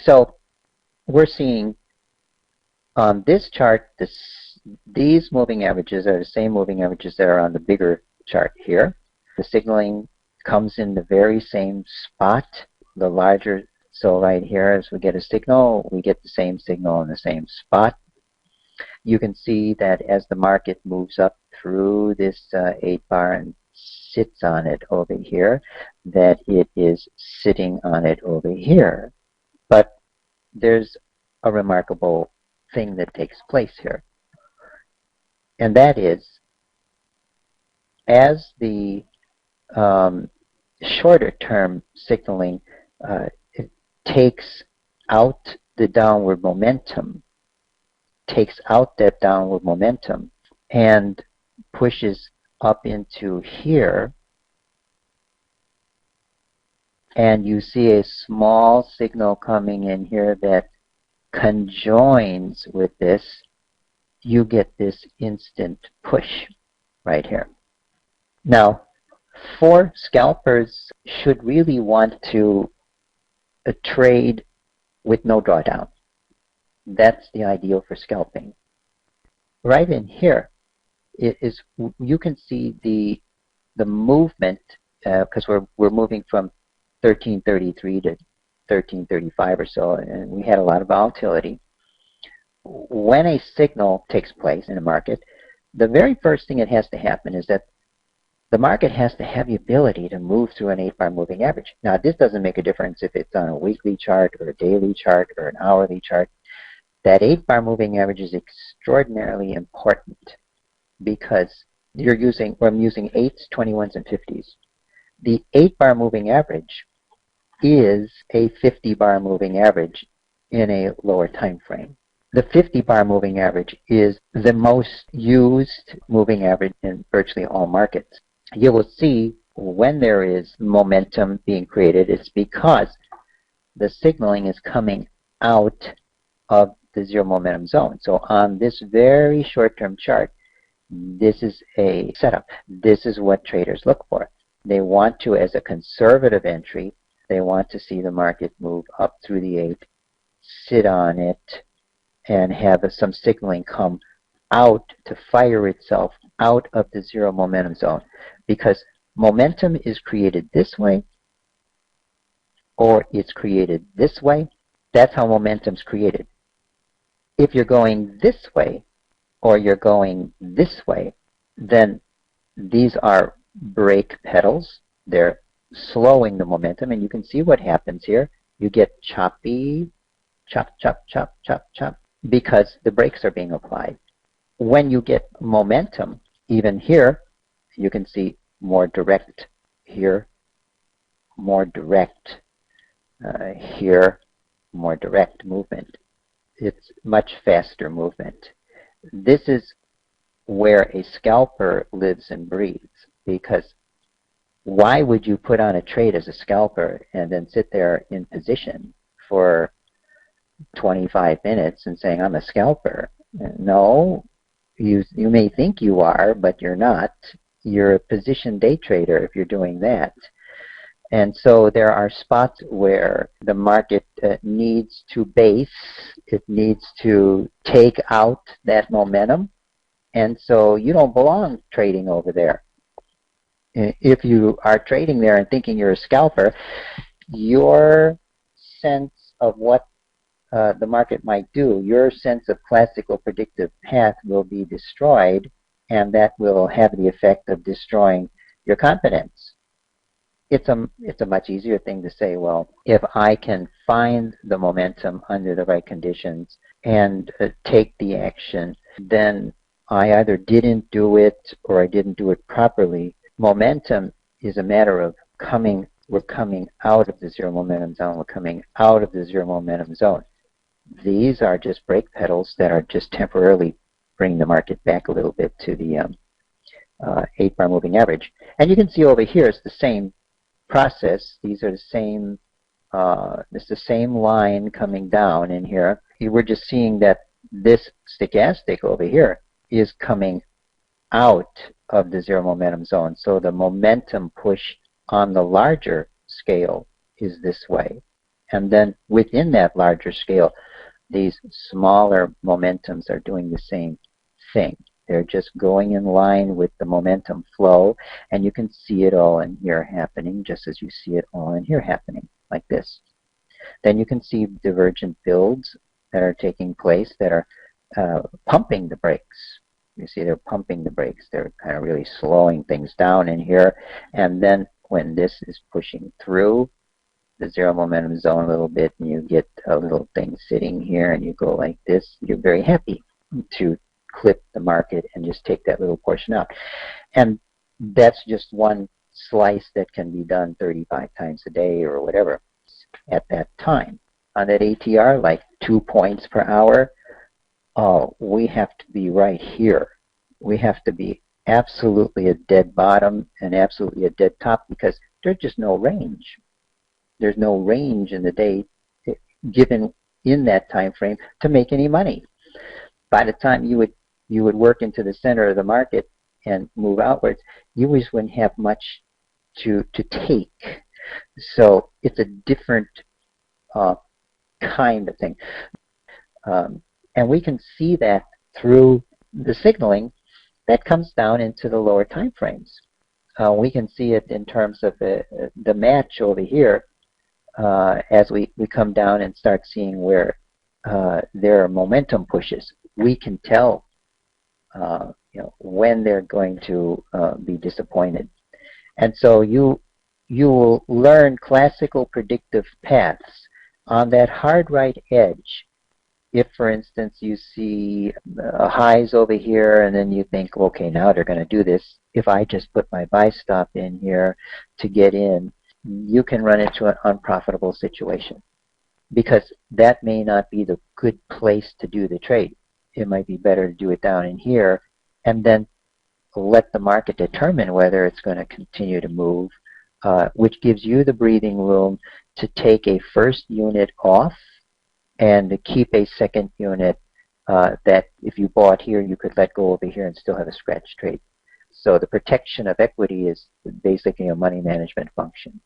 So we're seeing on this chart, these moving averages are the same moving averages that are on the bigger chart here. The signaling comes in the very same spot, the larger. So right here, as we get a signal, we get the same signal in the same spot. You can see that as the market moves up through this 8 bar and sits on it over here, that it is sitting on it over here. But there's a remarkable thing that takes place here. And that is, as the shorter term signaling it takes out the downward momentum, and pushes up into here, and you see a small signal coming in here that conjoins with this, you get this instant push right here. Now, for scalpers should really want to trade with no drawdown. That's the ideal for scalping. Right in here, you can see the movement because we're moving from 1333 to 1335 or so, and we had a lot of volatility. When a signal takes place in a market, the very first thing that has to happen is that the market has to have the ability to move through an 8 bar moving average. Now, this doesn't make a difference if it's on a weekly chart or a daily chart or an hourly chart. That 8 bar moving average is extraordinarily important because I'm using 8s, 21s, and 50s. The 8 bar moving average is a 50 bar moving average in a lower time frame. The 50 bar moving average is the most used moving average in virtually all markets. You will see when there is momentum being created, it's because the signaling is coming out of the zero momentum zone. So on this very short-term chart, this is a setup. This is what traders look for. They want to, as a conservative entry, they want to see the market move up through the 8, sit on it, and have some signaling come out to fire itself out of the zero momentum zone. Because momentum is created this way, or it's created this way. That's how momentum's created. If you're going this way, or you're going this way, then these are brake pedals. They're slowing the momentum, and you can see what happens here. You get choppy, chop, chop, chop, chop, chop, because the brakes are being applied. When you get momentum, even here, you can see more direct here, more direct here, more direct movement. It's much faster movement. This is where a scalper lives and breathes, because why would you put on a trade as a scalper and then sit there in position for 25 minutes and saying, I'm a scalper? No, you may think you are, but you're not. You're a position day trader if you're doing that. And so there are spots where the market needs to base, it needs to take out that momentum, and so you don't belong trading over there. If you are trading there and thinking you're a scalper, your sense of what the market might do, your sense of classical predictive path will be destroyed, and that will have the effect of destroying your confidence. It's a much easier thing to say, well, if I can find the momentum under the right conditions and take the action, then I either didn't do it or I didn't do it properly. Momentum is a matter of we're coming out of the zero momentum zone, we're coming out of the zero momentum zone. These are just brake pedals that are just temporarily bringing the market back a little bit to the 8 bar moving average. And you can see over here it's the same process. These are the same, it's the same line coming down in here. We're just seeing that this stochastic over here is coming out of the zero momentum zone. So the momentum push on the larger scale is this way. And then within that larger scale, these smaller momentums are doing the same thing. They're just going in line with the momentum flow, and you can see it all in here happening, just as you see it all in here happening, like this. Then you can see divergent builds that are taking place that are pumping the brakes. You see they're pumping the brakes. They're kind of really slowing things down in here. And then when this is pushing through the zero momentum zone a little bit, and you get a little thing sitting here, and you go like this, you're very happy to clip the market and just take that little portion out. And that's just one slice that can be done 35 times a day or whatever at that time. On that ATR, like 2 points per hour, we have to be right here. We have to be absolutely a dead bottom and absolutely a dead top, because there's just no range. There's no range in the day given in that time frame to make any money. By the time you would work into the center of the market and move outwards, you always wouldn't have much to take. So it's a different kind of thing. And we can see that through the signaling that comes down into the lower time frames. We can see it in terms of the match over here as we come down and start seeing where there are momentum pushes. We can tell when they're going to be disappointed. And so you will learn classical predictive paths on that hard right edge. If, for instance, you see highs over here and then you think, okay, now they're going to do this. If I just put my buy stop in here to get in, you can run into an unprofitable situation, because that may not be the good place to do the trade. It might be better to do it down in here and then let the market determine whether it's going to continue to move, which gives you the breathing room to take a first unit off and to keep a second unit that if you bought here, you could let go over here and still have a scratch trade. So the protection of equity is basically a money management function.